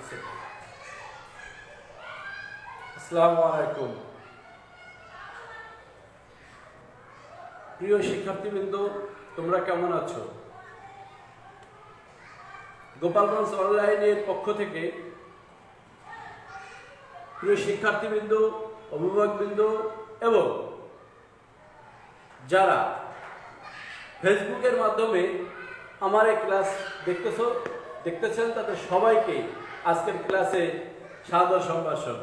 করতেছে। আসসালামু আলাইকুম। প্রিয় শিক্ষার্থীবৃন্দ, তোমরা কেমন আছো? গোপালগঞ্জ অনলাইনের পক্ষ থেকে প্রিয় শিক্ষার্থীবৃন্দ, অভিভাবকবৃন্দ এবং যারা ফেসবুকের মাধ্যমে আমার এই ক্লাস দেখতেছেন তাদের সবাইকে আজকের ক্লাসে সাদর সম্ভাষণ।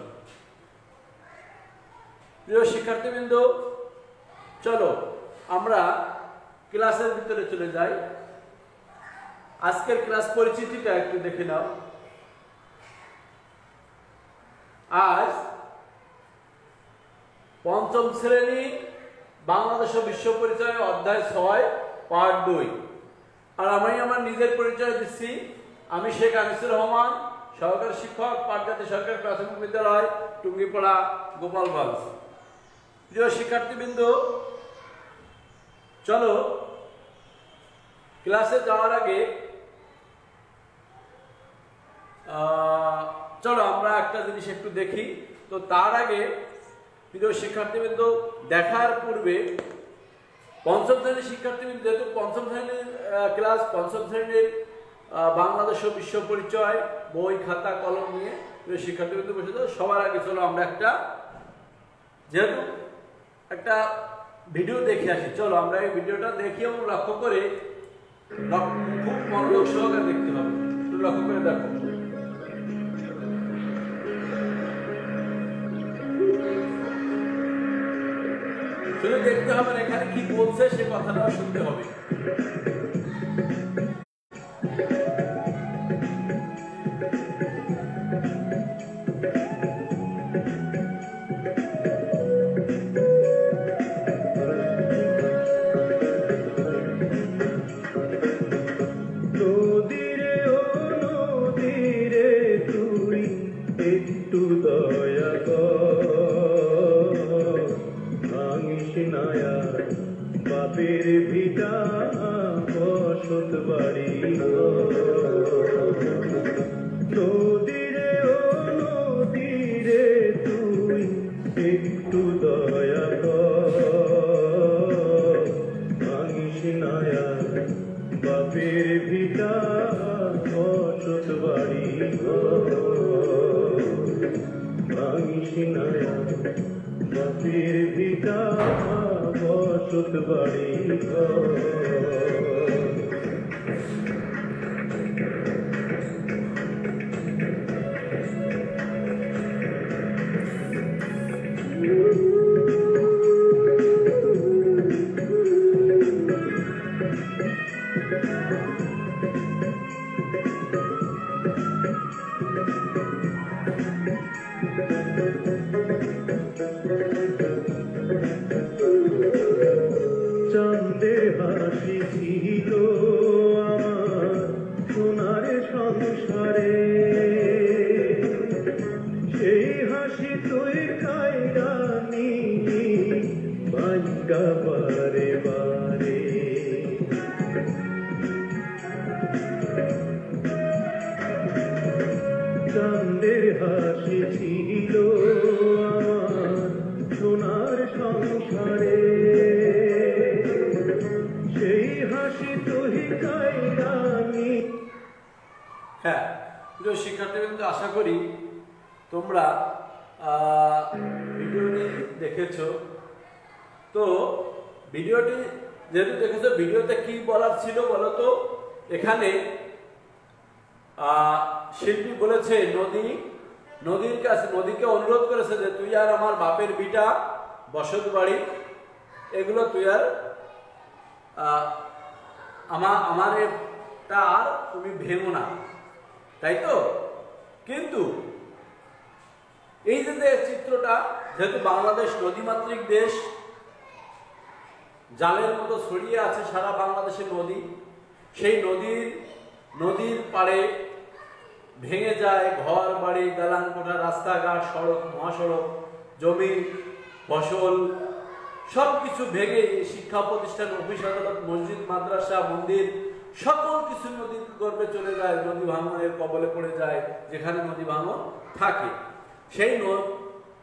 প্রিয় শিক্ষার্থীবৃন্দ, চলো আমরা ক্লাসের ভিতরে চলে যাই। আজকের ক্লাস পরিচিতিটা একটু দেখে নাও। আজ পঞ্চম শ্রেণী বাংলাদেশ ও বিশ্ব পরিচয় অধ্যায় 6 পার্ট 2। আর আমি আমার নিজের পরিচয় দিচ্ছি। আমি শেখ আনিসুর রহমান, সহকারী শিক্ষক, পাটগাতি সরকারি প্রাথমিক বিদ্যালয়, টুঙ্গিপাড়া, গোপালগঞ্জ। প্রিয় শিক্ষার্থীবৃন্দ, চলো ক্লাসে যাওয়ার আগে চলো আমরা একটা জিনিস একটু দেখি। তো তার আগে প্রিয় শিক্ষার্থীবৃন্দ, দেখার পূর্বে পঞ্চম শ্রেণীর শিক্ষার্থীবৃন্দ, যেহেতু পঞ্চম শ্রেণীর ক্লাস, পঞ্চম শ্রেণীর বাংলাদেশ ও বিশ্ব পরিচয় বই, খাতা, কলম নিয়ে প্রিয় শিক্ষার্থীবৃন্দ বসে যাও। সবার আগে চলো আমরা যেহেতু একটা ভিডিও দেখে আসি। চলো আমরা এই ভিডিওটা দেখি এবং লক্ষ্য করে, খুব মনোযোগ সহকারে দেখতে হবে। লক্ষ্য করে দেখো। শুধু দেখতে হবে, এখানে কি বলছে সে কথাটাও শুনতে হবে। বাপের ভিটা বসত বাড়ি, নদীরে ও নদীরে তুই একটু দয়া কর, ভাঙিস নায়া বাপের ভিটা বসত বাড়ি, ভাঙিস নায়া বাপের ভিটা বসত বাড়ি। চাঁদের হাসি ছিল আমার সোনার সংসারে, সেই হাসি তুই কায়রানি ভাঙ্গা বারে বারে। চাঁদের হাসি ছিল আমার সোনার সংসারে, হ্যাঁ প্রিয় শিক্ষার্থীবৃন্দ, আশা করি তোমরা ভিডিওটি দেখেছো। তো ভিডিওটি যেহেতু দেখেছো, ভিডিওতে কি বলার ছিল বলো তো? এখানে শিল্পী বলেছে নদীকে অনুরোধ করেছে যে তুই আর আমার বাপের ভিটা বসত বাড়ি এগুলো তুই আর আমার এটা আর তুমি ভেঙো না, তাই তো? কিন্তু এই যে চিত্রটা, যেহেতু বাংলাদেশ নদীমাতৃক দেশ, জালের মতো ছড়িয়ে আছে সারা বাংলাদেশের নদী, সেই নদীর পাড়ে ভেঙে যায় ঘর বাড়ি, দালান কোঠা, রাস্তাঘাট, সড়ক, মহাসড়ক, জমি, ফসল সবকিছু ভেঙে শিক্ষা প্রতিষ্ঠান, অফিস আদালত, মসজিদ, মাদ্রাসা, মন্দির, সকল কিছু নদীর গর্ভে চলে যায়, নদী ভাঙনের কবলে পড়ে যায় যেখানে নদী ভাঙন থাকে। সেই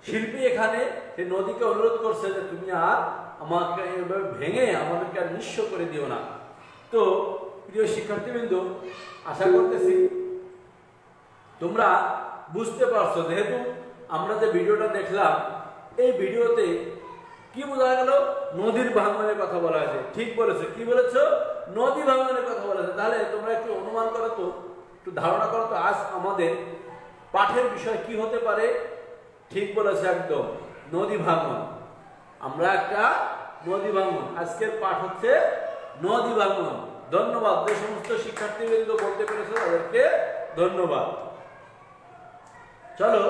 শিল্পী এখানে সেই নদীকে অনুরোধ করছে যে তুমি আর আমাকে এভাবে ভেঙে আমাদেরকে আর নিঃস্ব করে দিও না। তো প্রিয় শিক্ষার্থীবৃন্দ, আশা করতেছি তোমরা বুঝতে পারছো। যেহেতু আমরা যে ভিডিওটা দেখলাম, এই ভিডিওতে কি বোঝা গেল? নদীর ভাঙনের কথা বলা হয়েছে। ঠিক বলেছো, কি বলেছো? নদী ভাঙনের কথা বলা হয়েছে। তাহলে তোমরা একটু অনুমান করো তো, একটু ধারণা করো তো, আজ আমাদের পাঠের বিষয় কি হতে পারে? ঠিক বলেছে একদম, নদী ভাঙন। আমরা একটা নদী ভাঙন, আজকের পাঠ হচ্ছে নদী ভাঙন। ধন্যবাদ। যে সমস্ত শিক্ষার্থীবৃন্দ বলতে পেরেছে তাদেরকে ধন্যবাদ। চলো,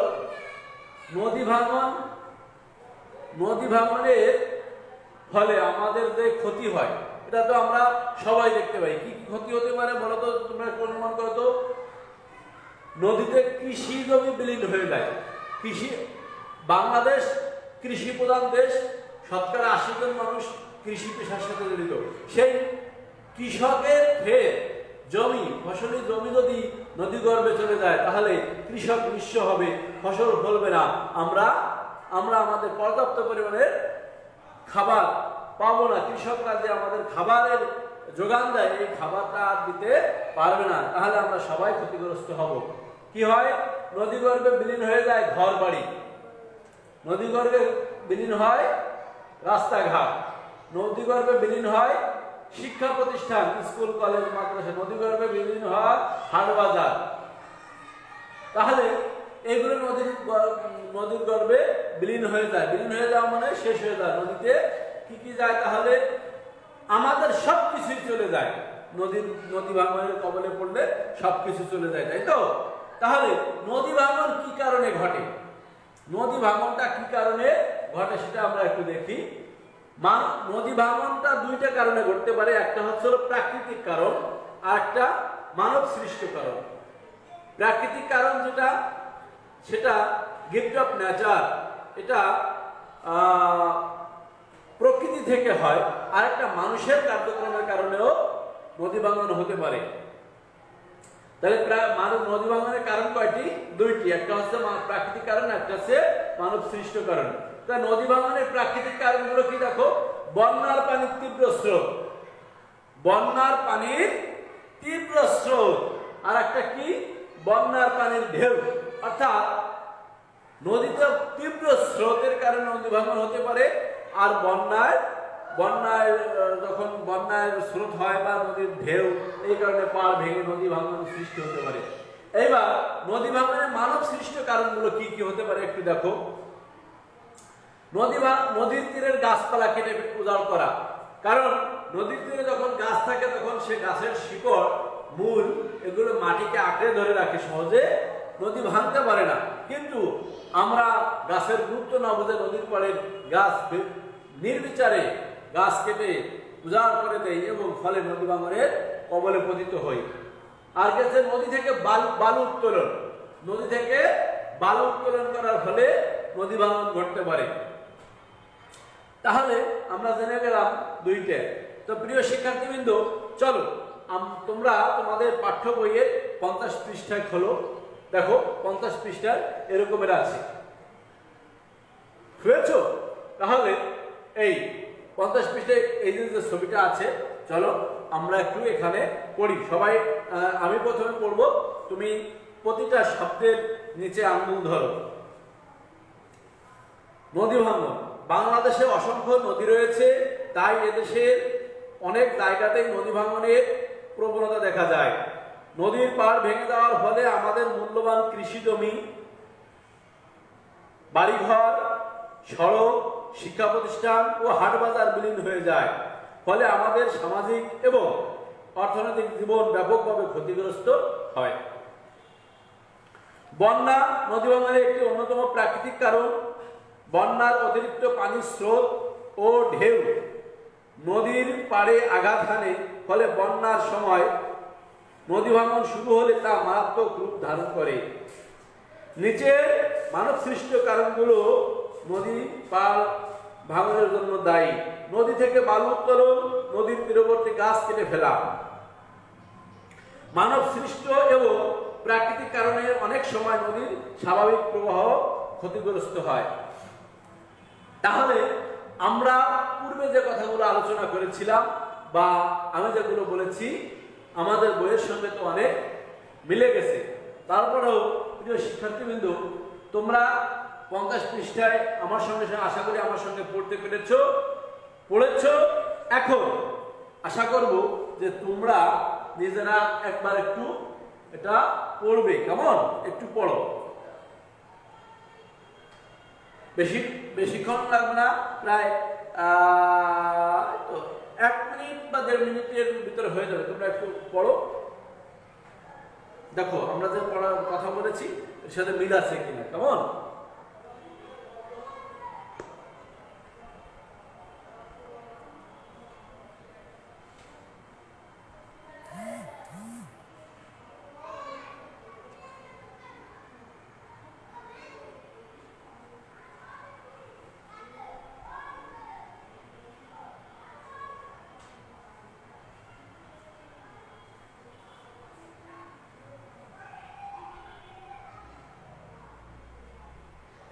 নদী ভাঙন, নদী ভাঙনের ফলে আমাদের যে ক্ষতি হয় এটা তো আমরা সবাই দেখতে পাই। কি কি ক্ষতি হতে পারে বলো তো, তোমরা অনুমান করো তো। নদীতে কৃষি জমি বিলীন হয়ে যায়। বাংলাদেশ কৃষি প্রধান দেশ, শতকরা ৮০ জন মানুষ কৃষি পেশার সাথে জড়িত। সেই কৃষকের ক্ষেত জমি, ফসলি জমি যদি নদী গর্ভে চলে যায় তাহলে কৃষক নিঃস্ব হবে, ফসল ফলবে না। আমরা আমাদের পর্যাপ্ত পরিমাণের খাবার পাবো না। কৃষকরা যে আমাদের খাবারের যোগান দেয়, এই খাবারটা আর দিতে পারবে না। তাহলে আমরা সবাই ক্ষতিগ্রস্ত হব। কি হয়? নদী গর্ভে বিলীন হয়ে যায় ঘর বাড়ি, নদী গর্ভে বিলীন হয় রাস্তাঘাট, নদী গর্ভে বিলীন হয় শিক্ষা প্রতিষ্ঠান, স্কুল কলেজ মাদ্রাসা, নদী গর্ভে বিলীন হয় হাট বাজার। তাহলে এগুলো নদীর গর্ভে বিলীন হয়ে যায়। বিলীন হয়ে যাওয়া মানে শেষ হয়ে যায়। নদীতে কি কি যায়? তাহলে আমাদের সবকিছুই চলে যায়। নদী ভাঙনের কবলে পড়লে সবকিছু চলে যায়, তাই তো? তাহলে নদী ভাঙন কি কারণে ঘটে? নদী ভাঙনটা কি কারণে ঘটে সেটা আমরা একটু দেখি। নদী ভাঙনটা দুইটা কারণে ঘটতে পারে। একটা হচ্ছে প্রাকৃতিক কারণ, আর একটা মানব সৃষ্ট কারণ। প্রাকৃতিক কারণ যেটা, সেটা গিফট অফ নেচার, এটা প্রকৃতি থেকে হয়। আর একটা মানুষের কার্যক্রমের কারণেও নদী ভাঙন হতে পারে। তাহলে নদী ভাঙনের কারণ কয়টি? দুইটি। একটা হচ্ছে প্রাকৃতিক কারণ, একটা হচ্ছে মানব সৃষ্ট কারণ। তাই নদী ভাঙনের প্রাকৃতিক কারণগুলো কি দেখো? বন্যার পানির তীব্র স্রোত, বন্যার পানির তীব্র স্রোত। আর একটা কি? বন্যার পানির ঢেউ। অর্থাৎ নদীতে তীব্র স্রোতের কারণে নদী ভাঙন হতে পারে। আর বন্যায় যখন বন্যার স্রোত হয় বা নদীর ঢেউ, এই কারণে পাড় ভেঙে নদী ভাঙন সৃষ্টি হতে পারে। এইবার নদী ভাঙনের মানব সৃষ্ট কারণগুলো কি কি হতে পারে একটু দেখো। নদীর তীরের গাছপালা কেটে উজাড় করা। কারণ নদীর তীরে যখন গাছ থাকে তখন সে গাছের শিকড়, মূল, এগুলো মাটিকে আঁকড়ে ধরে রাখে, সহজে নদী ভাঙতে পারে না। কিন্তু আমরা গাছের গুরুত্ব না বুঝে নদীর পাড়ের গাছ নির্বিচারে গাছ কেটে উজাড় করে দেয় এবং ফলে নদী ভাঙনের কবলে পতিত হই। আর গেছে নদী থেকে বালু উত্তোলন। নদী থেকে বালু উত্তোলন করার ফলে নদী ভাঙন ঘটতে পারে। তাহলে আমরা জেনে গেলাম দুইটা। তো প্রিয় শিক্ষার্থীবৃন্দ, চলো তোমরা তোমাদের পাঠ্য বইয়ের 50 পৃষ্ঠায় খোলো। দেখো 50 পৃষ্ঠায় এরকমের আছে, বুঝেছ? তাহলে এই 50 পৃষ্ঠায় এই যে ছবিটা আছে, চলো আমরা একটু এখানে পড়ি সবাই। আমি প্রথমে পড়বো, তুমি প্রতিটা শব্দের নিচে আঙুল ধরো। নদী ভাঙন। বাংলাদেশে অসংখ্য নদী রয়েছে, তাই এদেশের অনেক জায়গাতেই নদী ভাঙনের প্রবণতা দেখা যায়। নদীর পাড় ভেঙে দেওয়ার ফলে আমাদের মূল্যবান কৃষি জমি, বাড়িঘর, সড়ক, শিক্ষা প্রতিষ্ঠান ও হাট বাজার বিলীন হয়ে যায়। ফলে আমাদের সামাজিক এবং অর্থনৈতিক জীবন ব্যাপকভাবে ক্ষতিগ্রস্ত হয়। বন্যা নদী ভাঙনের একটি অন্যতম প্রাকৃতিক কারণ। বন্যার অতিরিক্ত পানির স্রোত ও ঢেউ নদীর পাড়ে আঘাত হানে, ফলে বন্যার সময় নদী ভাঙন শুরু হলে তা মারাত্মক রূপ ধারণ করে। নিচে মানব সৃষ্ট কারণগুলো নদী পাড় ভাঙনের জন্য দায়ী। নদী থেকে বালু উত্তোলন, নদীর তীরবর্তী গাছ কেটে ফেলা, মানব সৃষ্ট এবং প্রাকৃতিক কারণে অনেক সময় নদীর স্বাভাবিক প্রবাহ ক্ষতিগ্রস্ত হয়। তাহলে আমরা পূর্বে যে কথাগুলো আলোচনা করেছিলাম বা আমি যেগুলো বলেছি আমাদের বইয়ের সঙ্গে তো অনেক মিলে গেছে। তারপরেও প্রিয় শিক্ষার্থীবৃন্দ, তোমরা 50 পৃষ্ঠায় আমার সঙ্গে আশা করি আমার সঙ্গে পড়তে পড়েছ। এখন আশা করব যে তোমরা নিজেরা একবার একটু এটা পড়বে। কেমন? একটু পড়ো, বেশিক্ষণ লাগবে না, প্রায় 1 মিনিট বা 1.5 মিনিটের ভিতরে হয়ে যাবে। তোমরা একটু পড়ো, দেখো আমরা যে পড়ার কথা বলেছি এর সাথে মিল আছে কিনা। কেমন?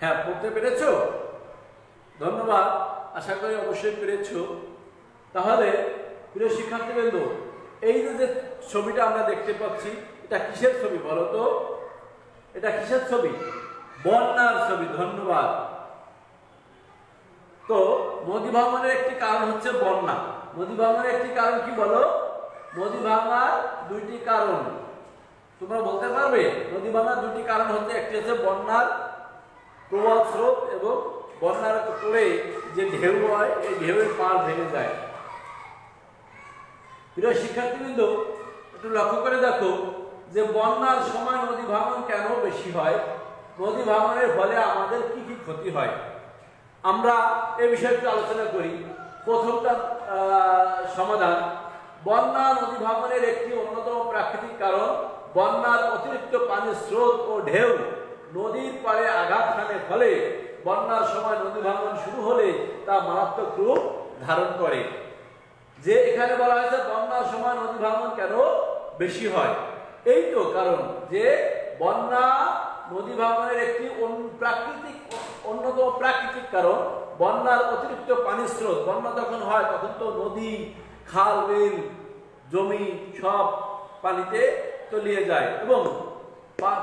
হ্যাঁ, পড়তে পেরেছো? ধন্যবাদ, আশা করি অবশ্যই পেরেছো। তাহলে প্রিয় শিক্ষার্থীবৃন্দ, এই যে ছবিটা আমরা দেখতে পাচ্ছি এটা কিসের ছবি বলো তো? এটা কিসের ছবি? বন্যার ছবি। ধন্যবাদ। তো নদী ভাঙনের একটি কারণ হচ্ছে বন্যা। নদী ভাঙনের একটি কারণ কি বলো? নদী ভাঙার 2টি কারণ তোমরা বলতে পারবে? নদী ভাঙার 2টি কারণ হচ্ছে, একটি হচ্ছে বন্যার প্রবল স্রোত এবং বন্যার পরে যে ঢেউ হয় এই ঢেউয়ের পাড় ভেঙে যায়। প্রিয় শিক্ষার্থীবৃন্দ, একটু লক্ষ্য করে দেখো যে বন্যার সময় নদী ভাঙন কেন বেশি হয়, নদী ভাঙনের ফলে আমাদের কি কি ক্ষতি হয়, আমরা এই বিষয়ে একটু আলোচনা করি। প্রথমটা সমাধান, বন্যা নদী ভাঙনের একটি অন্যতম প্রাকৃতিক কারণ। বন্যার অতিরিক্ত পানির স্রোত ও ঢেউ নদীর পাড়ে আঘাত হানে, ফলে বন্যার সময় নদী ভাঙন শুরু হলে তা মারাত্মক রূপ ধারণ করে। যে এখানে বলা হয়েছে বন্যার সময় নদী ভাঙন কেন বেশি হয়, এই তো কারণ যে বন্যা নদী ভাঙনের একটি অন্যতম প্রাকৃতিক কারণ। বন্যার অতিরিক্ত পানির স্রোত, বন্যা যখন হয় তখন তো নদী, খাল, বিল, জমি সব পানিতে তলিয়ে যায় এবং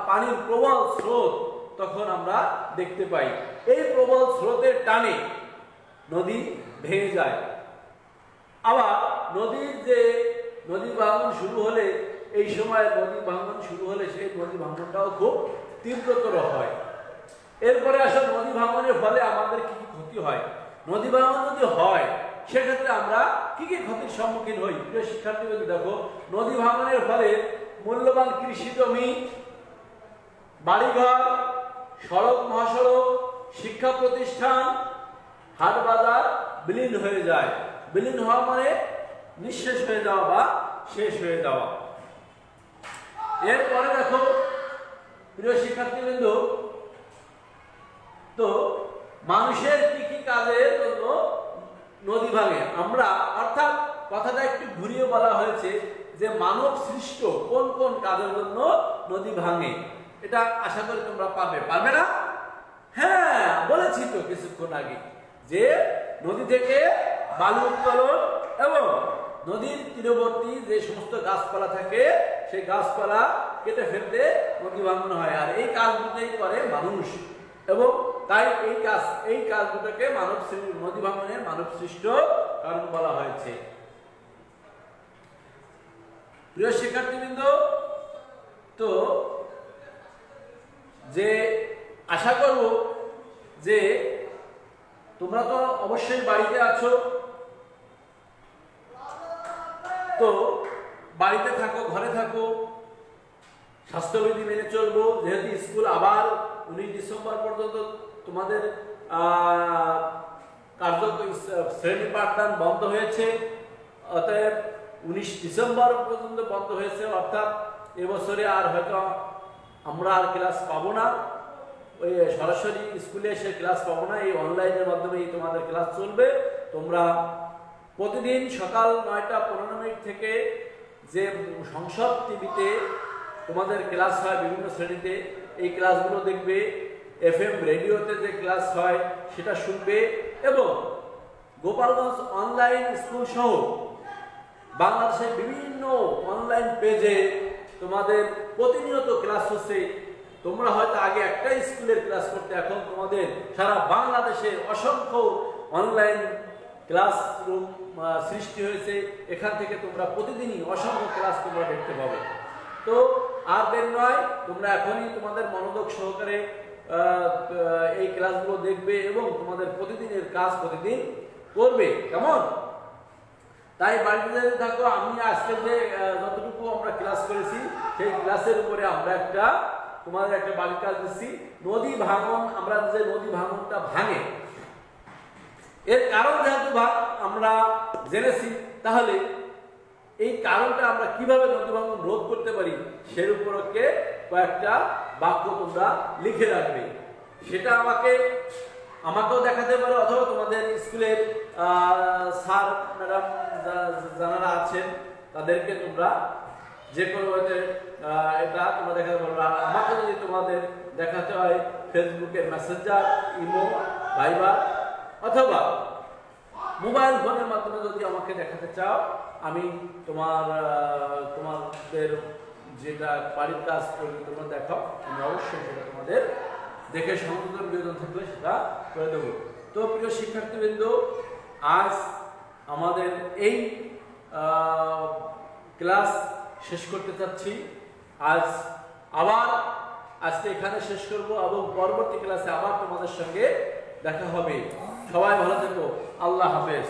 পানির প্রবল স্রোত তখন আমরা দেখতে পাই। এই প্রবল স্রোতের টানে নদী ভেঙে যায়। আবার নদী ভাঙন শুরু হলে, এই সময় নদী ভাঙন শুরু হলে সেই নদী ভাঙনটাও খুব তীব্রতর হয়। এরপরে আসলে নদী ভাঙনের ফলে আমাদের কি কি ক্ষতি হয়। নদী ভাঙন যদি হয় সেক্ষেত্রে আমরা কি কি ক্ষতির সম্মুখীন হই। প্রিয় শিক্ষার্থীবৃন্দ দেখো, নদী ভাঙনের ফলে মূল্যবান কৃষি জমি, বাড়িঘর, সড়ক, মহাসড়ক, শিক্ষা প্রতিষ্ঠান, হাট বাজার বিলীন হয়ে যায়। বিলীন হওয়া মানে নিঃশেষ হয়ে যাওয়া বা শেষ হয়ে যাওয়া। এরপরে দেখো প্রিয় শিক্ষার্থীবৃন্দ, তো মানুষের কি কি কাজের জন্য নদী ভাঙে, আমরা অর্থাৎ কথাটা একটু ঘুরিয়ে বলা হয়েছে যে মানব সৃষ্ট কোন কোন কাজের জন্য নদী ভাঙে। এটা আশা করি তোমরা পারবে না? হ্যাঁ, বলেছি তো কিছুক্ষণ আগে যে নদী থেকে বালু উত্তোলন এবং নদীর তীরবর্তী যে সমস্ত গাছপালা থাকে সেই গাছপালা কেটে ফেলতে নদী ভাঙন হয়। আর এই কাজগুলোই করে মানুষ এবং তাই এই কাজগুলোকে নদী ভাঙনের মানব সৃষ্ট কারণ বলা হয়েছে। প্রিয় শিক্ষার্থীবৃন্দ, তো যে আশা করব যে তোমরা তো অবশ্যই বাড়িতে আছো, তো বাড়িতে থাকো, ঘরে থাকো, স্বাস্থ্যবিধি মেনে চলবো। যেহেতু স্কুল আবার 19 ডিসেম্বর পর্যন্ত তোমাদের শ্রেণী পাঠদান বন্ধ হয়েছে, অতএব 19 ডিসেম্বর পর্যন্ত বন্ধ হয়েছে, অর্থাৎ এবছরে আর হয়তো আমরা আর ক্লাস পাবো না, ওই সরাসরি স্কুলে এসে ক্লাস পাবো না, এই অনলাইনের মাধ্যমেই তোমাদের ক্লাস চলবে। তোমরা প্রতিদিন সকাল 9টা 15 মিনিট থেকে যে সংসদ টিভিতে তোমাদের ক্লাস হয় বিভিন্ন শ্রেণীতে, এই ক্লাসগুলো দেখবে। FM রেডিওতে যে ক্লাস হয় সেটা শুনবে, এবং গোপালগঞ্জ অনলাইন স্কুল সহ বাংলাদেশের বিভিন্ন অনলাইন পেজে তোমাদের প্রতিনিয়ত ক্লাস হচ্ছে। তোমরা হয়তো আগে একটা স্কুলের ক্লাস করতে, এখন তোমাদের সারা বাংলাদেশে অসংখ্য অনলাইন ক্লাসরুম সৃষ্টি হয়েছে। এখান থেকে তোমরা প্রতিদিনই অসংখ্য ক্লাস তোমরা দেখতে পাবে। তো আর দেরি নয়, তোমরা এখনই তোমাদের মনোযোগ সহকারে এই ক্লাসগুলো দেখবে এবং তোমাদের প্রতিদিনের কাজ প্রতিদিন করবে, কেমন? তাই বাড়িতে যদি থাকো, আমি আজকে যে যতটুকু আমরা ক্লাস করেছি সেই ক্লাসের উপরে আমরা তোমাদের একটা বাড়ির কাজ দিচ্ছি। নদী ভাঙন, আমরা যে নদী ভাঙনটা ভাঙে, এর কারণ যেহেতু আমরা জেনেছি, তাহলে এই কারণটা আমরা কিভাবে নদী ভাঙন রোধ করতে পারি সের উপরকে কয়েকটা বাক্য তোমরা লিখে রাখবে। সেটা আমাকেও দেখাতে পারো, অথবা তোমাদের স্কুলের স্যার ম্যাডাম যারা আছেন তাদেরকে তোমরা যে কোনো এটা তোমরা দেখাতে পারো। আর আমাকে যদি তোমাদের দেখাতে হয় ফেসবুকের মেসেঞ্জার, ইমো, ভাইবার অথবা মোবাইল ফোনের মাধ্যমে যদি আমাকে দেখাতে চাও, আমি তোমাদের যেটা বাড়ির কাজ করে তোমরা দেখাও, আমি অবশ্যই সেটা তোমাদের দেখে সংশোধন বিনোদন থাকলে সেটা করে দেবো। তো প্রিয় শিক্ষার্থীবৃন্দ, আজ আমাদের এই ক্লাস শেষ করতে চাচ্ছি। আজকে এখানে শেষ করব, এবং পরবর্তী ক্লাসে আবার তোমাদের সঙ্গে দেখা হবে। সবাই ভালো থেকো, আল্লাহ হাফেজ।